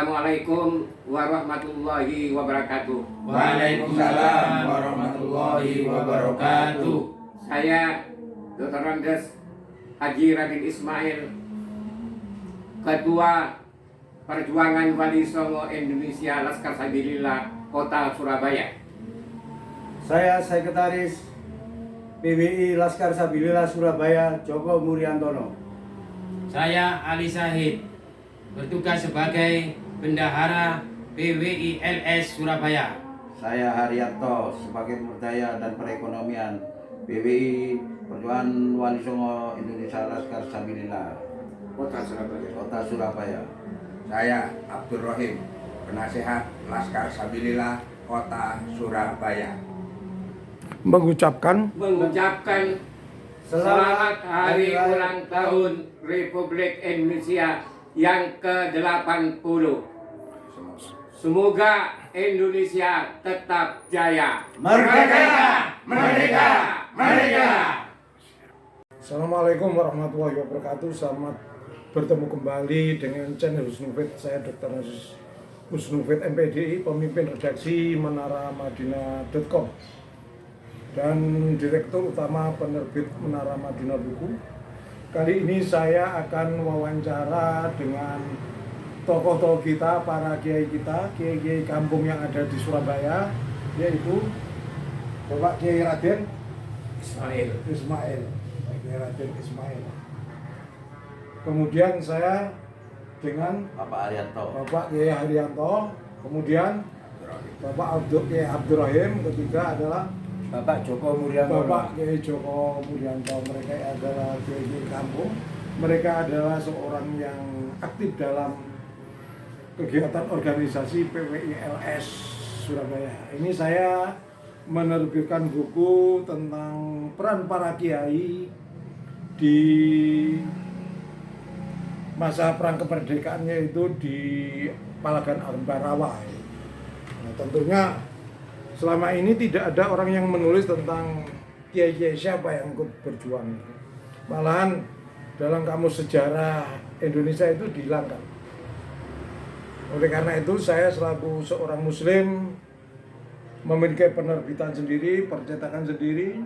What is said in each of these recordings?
Assalamualaikum warahmatullahi wabarakatuh. Waalaikumsalam warahmatullahi wabarakatuh. Saya Dr. Andes Haji Radin Ismail, Ketua Perjuangan Wali Songo Indonesia Laskar Sabilillah Kota Surabaya. Saya Sekretaris PWI Laskar Sabilillah Surabaya, Joko Muriantono. Saya Ali Syahid, bertugas sebagai Bendahara PWI LS Surabaya. Saya Haryanto sebagai Pemberdaya dan Perekonomian PWI Perjuangan Wali Songo Indonesia Laskar Sabilillah Kota Surabaya. Saya Abdul Rohim, Penasehat Laskar Sabilillah Kota Surabaya. Mengucapkan Selamat Hari Ulang Tahun Republik Indonesia yang ke-80. Semoga Indonesia tetap jaya. Merdeka! Merdeka! Merdeka! Assalamualaikum warahmatullahi wabarakatuh. Selamat bertemu kembali dengan channel Husnufit. Saya Dr. Husnufit MPDI, pemimpin redaksi menaramadinah.com dan Direktur Utama Penerbit Menara Madinah Buku. Kali ini saya akan wawancara dengan tokoh-tokoh kita, para kiai kita, kiai-kiai kampung yang ada di Surabaya, yaitu Bapak Kiai Raden Ismail. Kiai Raden Ismail. Kemudian saya dengan Bapak Haryanto. Bapak Kiai Haryanto, kemudian Bapak Kiai Abdurrahim, ketiga adalah Bapak Joko Murianto. Bapak Kiai Joko Murianto. Mereka adalah kiai kampung. Mereka adalah seorang yang aktif dalam kegiatan organisasi PWI LS Surabaya. Ini saya menerbitkan buku tentang peran para kiai di masa perang kemerdekaan, yaitu di Palagan Ambarawa. Nah, tentunya selama ini tidak ada orang yang menulis tentang kiai-kiai siapa yang ikut berjuang. Malahan dalam kamus sejarah Indonesia itu dihilangkan. Oleh karena itu saya selaku seorang muslim memiliki penerbitan sendiri, percetakan sendiri,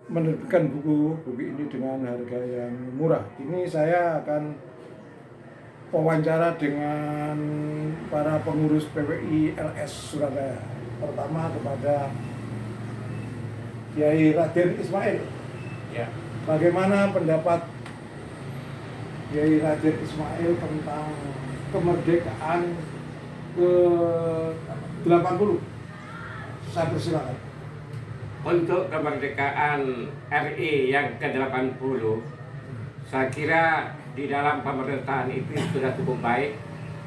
menerbitkan buku ini dengan harga yang murah. Ini saya akan wawancara dengan para pengurus PWI LS Surabaya. Pertama kepada Kiai Raden Ismail. Ya. Bagaimana pendapat Kiai Raden Ismail tentang kemerdekaan ke-80? Saya persilakan. Untuk kemerdekaan RI yang ke-80, saya kira di dalam pemerintahan itu sudah cukup baik,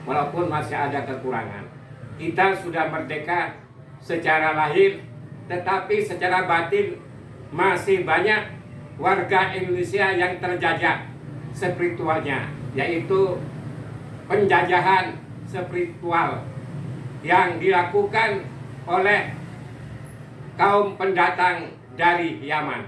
walaupun masih ada kekurangan. Kita sudah merdeka secara lahir, tetapi secara batin masih banyak warga Indonesia yang terjajah spiritualnya, yaitu penjajahan spiritual yang dilakukan oleh kaum pendatang dari Yaman.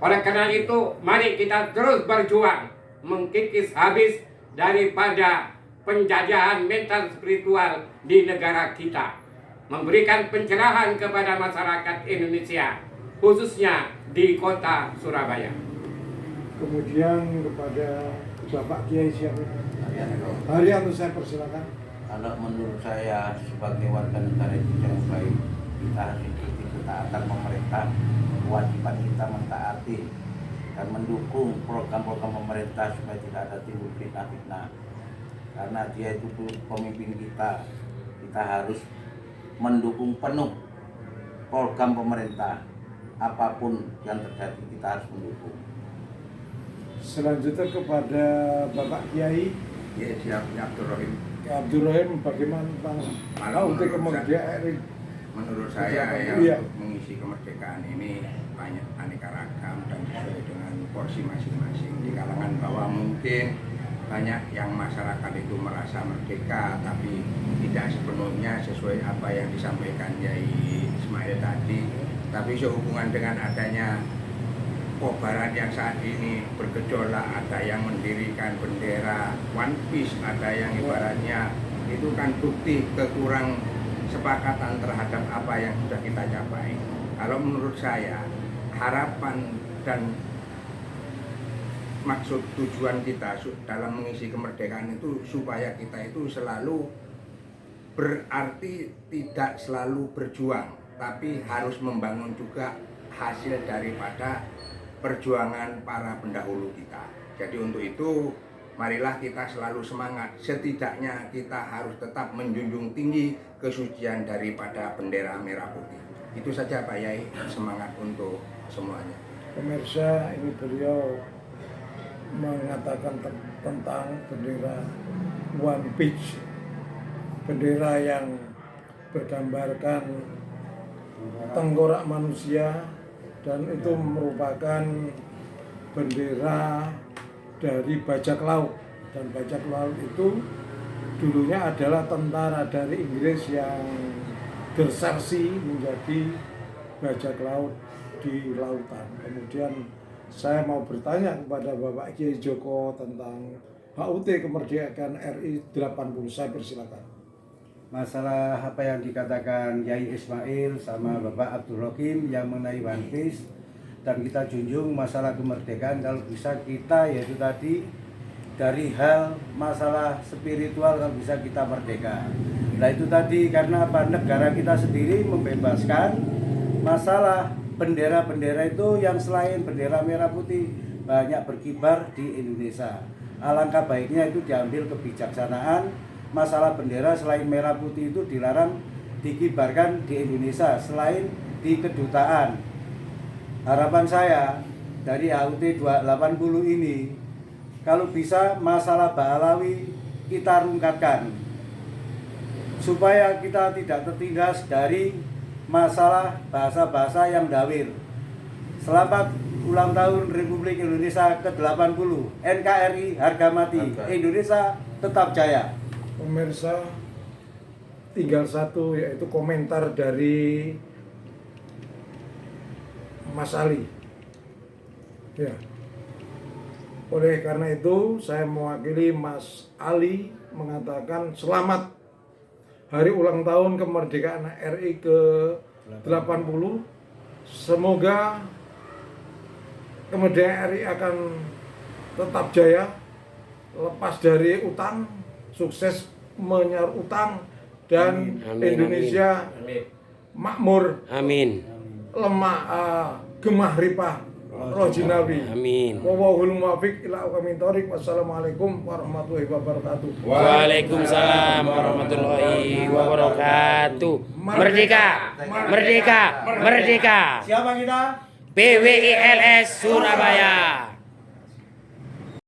Oleh karena itu, mari kita terus berjuang mengkikis habis daripada penjajahan mental spiritual di negara kita, memberikan pencerahan kepada masyarakat Indonesia, khususnya di kota Surabaya. Kemudian kepada Bapak Kiai siapa? Haryanto, saya persilakan. Kalau menurut saya sebagai warga negara yang baik, kita harus ikuti ketaatan pemerintah. Kewajiban kita mentaati dan mendukung program-program pemerintah supaya tidak ada timbul fitnah-fitnah. Karena dia itu pemimpin kita harus mendukung penuh program pemerintah. Apapun yang terjadi kita harus mendukung. Selanjutnya kepada Bapak Kiai Ya, siapnya Abdul Rohim. Abdurrahim, bagaimana tentang untuk kemerdekaan RI? Menurut saya Iya. yang mengisi kemerdekaan ini banyak aneka ragam dan sesuai dengan porsi masing-masing. Di kalangan bawah mungkin banyak yang masyarakat itu merasa merdeka, tapi tidak sepenuhnya sesuai apa yang disampaikan Yai Ismail tadi. Tapi sehubungan dengan adanya kobaran yang saat ini bergejolak, ada yang mendirikan bendera One Piece, ada yang ibaratnya itu kan bukti kekurang sepakatan terhadap apa yang sudah kita capai. Kalau menurut saya, harapan dan maksud tujuan kita dalam mengisi kemerdekaan itu supaya kita itu selalu berarti tidak selalu berjuang, tapi harus membangun juga hasil daripada perjuangan para pendahulu kita. Jadi untuk itu marilah kita selalu semangat, setidaknya kita harus tetap menjunjung tinggi kesucian daripada bendera merah putih. Itu saja Pak Yai, semangat untuk semuanya. Pemirsa, ini beliau mengatakan tentang bendera One Piece, bendera yang bergambarkan tengkorak manusia, dan itu merupakan bendera dari bajak laut, dan bajak laut itu dulunya adalah tentara dari Inggris yang desersi menjadi bajak laut di lautan. Kemudian saya mau bertanya kepada Bapak Kiai Joko tentang HUT kemerdekaan RI 80. Saya persilakan. Masalah apa yang dikatakan Yai Ismail sama Bapak Abdul Rokim yang mengenai One Piece, dan kita junjung masalah kemerdekaan kalau bisa kita, yaitu tadi dari hal masalah spiritual kalau bisa kita merdeka. Nah itu tadi karena apa, negara kita sendiri membebaskan masalah bendera-bendera itu yang selain bendera merah putih banyak berkibar di Indonesia. Alangkah baiknya itu diambil kebijaksanaan, masalah bendera selain merah putih itu dilarang dikibarkan di Indonesia selain di kedutaan. Harapan saya dari HUT 80 ini, kalau bisa masalah Baalawi kita rungkatkan supaya kita tidak tertindas dari masalah bahasa-bahasa yang dawir. Selamat ulang tahun Republik Indonesia ke-80. NKRI harga mati, Indonesia tetap jaya. Pemirsa, tinggal satu, yaitu komentar dari Mas Ali. Ya. Oleh karena itu saya mewakili Mas Ali mengatakan selamat hari ulang tahun kemerdekaan RI ke-80. Semoga kemerdekaan RI akan tetap jaya, lepas dari utang, sukses menyaur utang, dan Amin. Indonesia Amin. makmur, Amin. lemah, gemah ripah, roh jinawi. Amin. Wallahul muwaffiq ila aqwamit thoriq. Wassalamualaikum warahmatullahi wabarakatuh. Waalaikumsalam warahmatullahi wabarakatuh. Merdeka, merdeka, merdeka. Siapa kita? PWILS Surabaya.